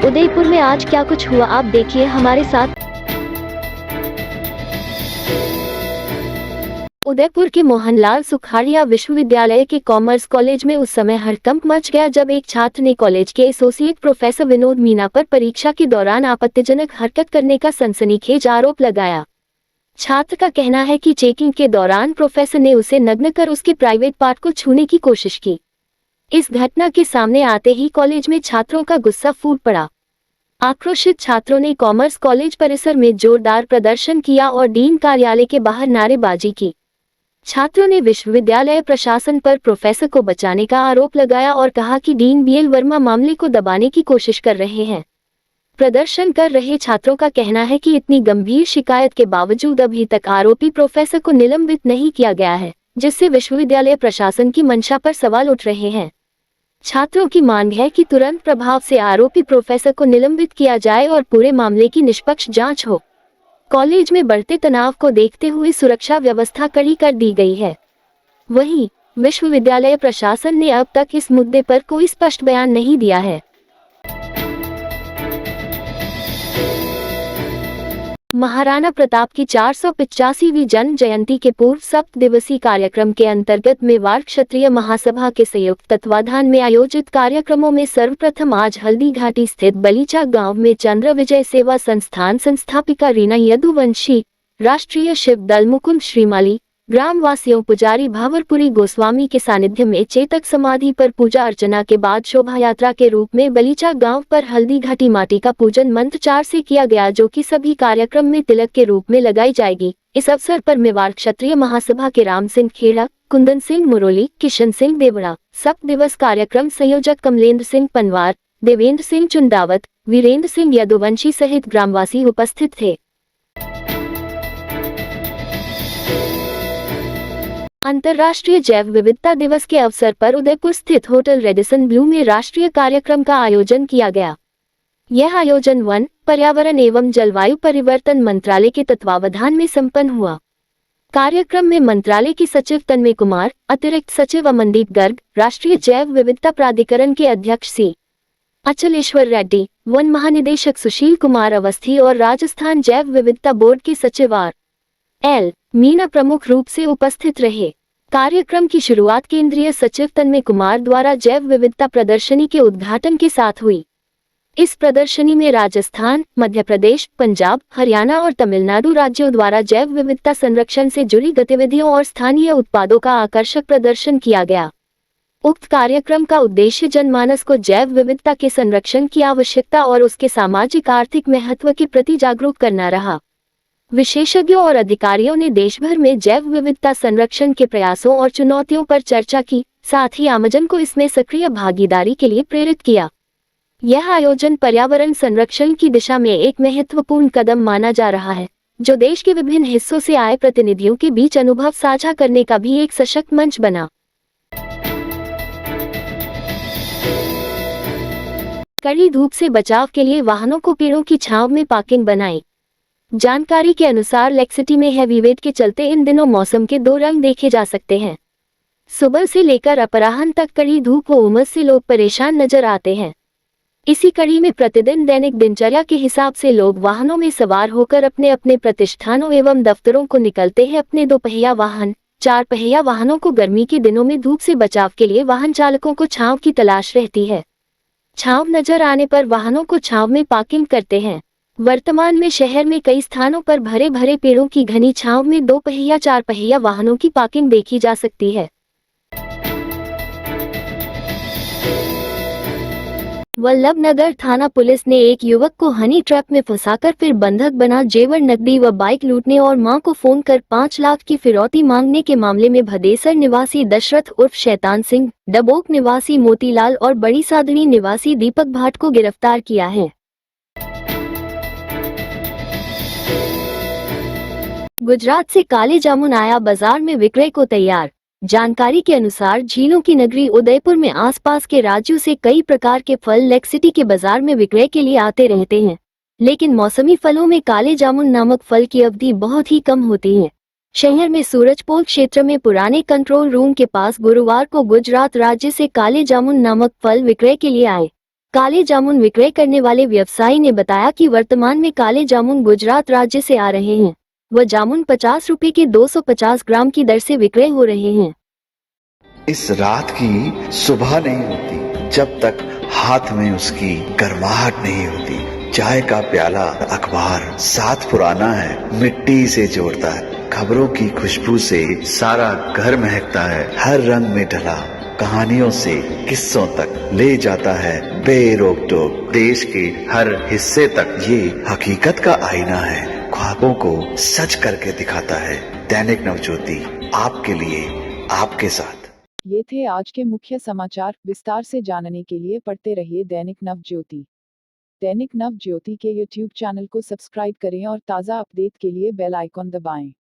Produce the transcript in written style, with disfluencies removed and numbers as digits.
उदयपुर में आज क्या कुछ हुआ, आप देखिए हमारे साथ। उदयपुर के मोहनलाल सुखाड़िया विश्वविद्यालय के कॉमर्स कॉलेज में उस समय हड़कंप मच गया जब एक छात्र ने कॉलेज के एसोसिएट प्रोफेसर विनोद मीना पर परीक्षा के दौरान आपत्तिजनक हरकत करने का सनसनीखेज आरोप लगाया। छात्र का कहना है कि चेकिंग के दौरान प्रोफेसर ने उसे नग्न कर उसके प्राइवेट पार्ट को छूने की कोशिश की। इस घटना के सामने आते ही कॉलेज में छात्रों का गुस्सा फूट पड़ा। आक्रोशित छात्रों ने कॉमर्स कॉलेज परिसर में जोरदार प्रदर्शन किया और डीन कार्यालय के बाहर नारेबाजी की। छात्रों ने विश्वविद्यालय प्रशासन पर प्रोफेसर को बचाने का आरोप लगाया और कहा कि डीन बीएल वर्मा मामले को दबाने की कोशिश कर रहे हैं। प्रदर्शन कर रहे छात्रों का कहना है कि इतनी गंभीर शिकायत के बावजूद अभी तक आरोपी प्रोफेसर को निलंबित नहीं किया गया है, जिससे विश्वविद्यालय प्रशासन की मंशा पर सवाल उठ रहे हैं। छात्रों की मांग है कि तुरंत प्रभाव से आरोपी प्रोफेसर को निलंबित किया जाए और पूरे मामले की निष्पक्ष जांच हो। कॉलेज में बढ़ते तनाव को देखते हुए सुरक्षा व्यवस्था कड़ी कर दी गई है। वहीं विश्वविद्यालय प्रशासन ने अब तक इस मुद्दे पर कोई स्पष्ट बयान नहीं दिया है। महाराणा प्रताप की 485वीं जन्म जयंती के पूर्व 7 दिवसीय कार्यक्रम के अंतर्गत मेवाड़ क्षत्रिय महासभा के संयुक्त तत्वाधान में आयोजित कार्यक्रमों में सर्वप्रथम आज हल्दी घाटी स्थित बलीचा गांव में चंद्र विजय सेवा संस्थान संस्थापिका रीना यदुवंशी, राष्ट्रीय शिव दल मुकुंद श्रीमाली, ग्रामवासियों पुजारी भावरपुरी गोस्वामी के सानिध्य में चेतक समाधि पर पूजा अर्चना के बाद शोभा यात्रा के रूप में बलीचा गांव पर हल्दी घाटी माटी का पूजन मंत्रोच्चार से किया गया, जो कि सभी कार्यक्रम में तिलक के रूप में लगाई जाएगी। इस अवसर पर मेवाड़ क्षत्रिय महासभा के राम सिंह खेड़ा, कुंदन सिंह मुरोली, किशन सिंह देवड़ा, 7 दिवस कार्यक्रम संयोजक कमलेंद्र सिंह पनवार, देवेंद्र सिंह चुंदावत, वीरेंद्र सिंह यदुवंशी सहित ग्रामवासी उपस्थित थे। अंतर्राष्ट्रीय जैव विविधता दिवस के अवसर पर उदयपुर स्थित होटल रेडिसन ब्लू में राष्ट्रीय कार्यक्रम का आयोजन किया गया। यह आयोजन वन, पर्यावरण एवं जलवायु परिवर्तन मंत्रालय के तत्वावधान में संपन्न हुआ। कार्यक्रम में मंत्रालय के सचिव तन्मय कुमार, अतिरिक्त सचिव अमनदीप गर्ग, राष्ट्रीय जैव विविधता प्राधिकरण के अध्यक्ष सी अचलेश्वर रेड्डी, वन महानिदेशक सुशील कुमार अवस्थी और राजस्थान जैव विविधता बोर्ड के सचिव आर.एल. मीना प्रमुख रूप से उपस्थित रहे। कार्यक्रम की शुरुआत केंद्रीय सचिव तन्मय कुमार द्वारा जैव विविधता प्रदर्शनी के उद्घाटन के साथ हुई। इस प्रदर्शनी में राजस्थान, मध्य प्रदेश, पंजाब, हरियाणा और तमिलनाडु राज्यों द्वारा जैव विविधता संरक्षण से जुड़ी गतिविधियों और स्थानीय उत्पादों का आकर्षक प्रदर्शन किया गया। उक्त कार्यक्रम का उद्देश्य जनमानस को जैव विविधता के संरक्षण की आवश्यकता और उसके सामाजिक आर्थिक महत्व के प्रति जागरूक करना रहा। विशेषज्ञों और अधिकारियों ने देश भर में जैव विविधता संरक्षण के प्रयासों और चुनौतियों पर चर्चा की, साथ ही आमजन को इसमें सक्रिय भागीदारी के लिए प्रेरित किया। यह आयोजन पर्यावरण संरक्षण की दिशा में एक महत्वपूर्ण कदम माना जा रहा है, जो देश के विभिन्न हिस्सों से आए प्रतिनिधियों के बीच अनुभव साझा करने का भी एक सशक्त मंच बना। कड़ी धूप से बचाव के लिए वाहनों को पेड़ों की छांव में पार्किंग बनाएं। जानकारी के अनुसार लेक सिटी में हैवीवेट के चलते इन दिनों मौसम के 2 रंग देखे जा सकते हैं। सुबह से लेकर अपराह्न तक कड़ी धूप व उमस से लोग परेशान नजर आते हैं। इसी कड़ी में प्रतिदिन दैनिक दिनचर्या के हिसाब से लोग वाहनों में सवार होकर अपने अपने प्रतिष्ठानों एवं दफ्तरों को निकलते हैं। अपने 2 पहिया वाहन, 4 पहिया वाहनों को गर्मी के दिनों में धूप से बचाव के लिए वाहन चालकों को छांव की तलाश रहती है। छांव नजर आने पर वाहनों को छांव में पार्किंग करते हैं। वर्तमान में शहर में कई स्थानों पर भरे भरे पेड़ों की घनी छांव में 2 पहिया 4 पहिया वाहनों की पार्किंग देखी जा सकती है। वल्लभनगर थाना पुलिस ने एक युवक को हनी ट्रैप में फंसाकर फिर बंधक बना जेवर, नकदी व बाइक लूटने और मां को फोन कर 5 लाख की फिरौती मांगने के मामले में भदेसर निवासी दशरथ उर्फ शैतान सिंह, डबोक निवासी मोतीलाल और बड़ी सादड़ी निवासी दीपक भाट को गिरफ्तार किया है। गुजरात से काले जामुन आया बाजार में विक्रय को तैयार। जानकारी के अनुसार झीलों की नगरी उदयपुर में आसपास के राज्यों से कई प्रकार के फल लेक सिटी के बाजार में विक्रय के लिए आते रहते हैं, लेकिन मौसमी फलों में काले जामुन नामक फल की अवधि बहुत ही कम होती है। शहर में सूरजपोल क्षेत्र में पुराने कंट्रोल रूम के पास गुरुवार को गुजरात राज्य से काले जामुन नामक फल विक्रय के लिए आए। काले जामुन विक्रय करने वाले व्यवसायी ने बताया कि वर्तमान में काले जामुन गुजरात राज्य से आ रहे हैं। वह जामुन 50 रुपए के 250 ग्राम की दर से विक्रय हो रहे हैं। इस रात की सुबह नहीं होती जब तक हाथ में उसकी गर्माहट नहीं होती। चाय का प्याला, अखबार साथ पुराना है, मिट्टी से जोड़ता है। खबरों की खुशबू से सारा घर महकता है। हर रंग में ढला कहानियों से किस्सों तक ले जाता है बेरोक टोक। देश के हर हिस्से तक ये हकीकत का आईना है। ख्वाबों को सच करके दिखाता है। दैनिक नवज्योति, आपके लिए, आपके साथ। ये थे आज के मुख्य समाचार। विस्तार से जानने के लिए पढ़ते रहिए दैनिक नवज्योति। दैनिक नवज्योति के YouTube चैनल को सब्सक्राइब करें और ताज़ा अपडेट के लिए बेल आइकॉन दबाएं।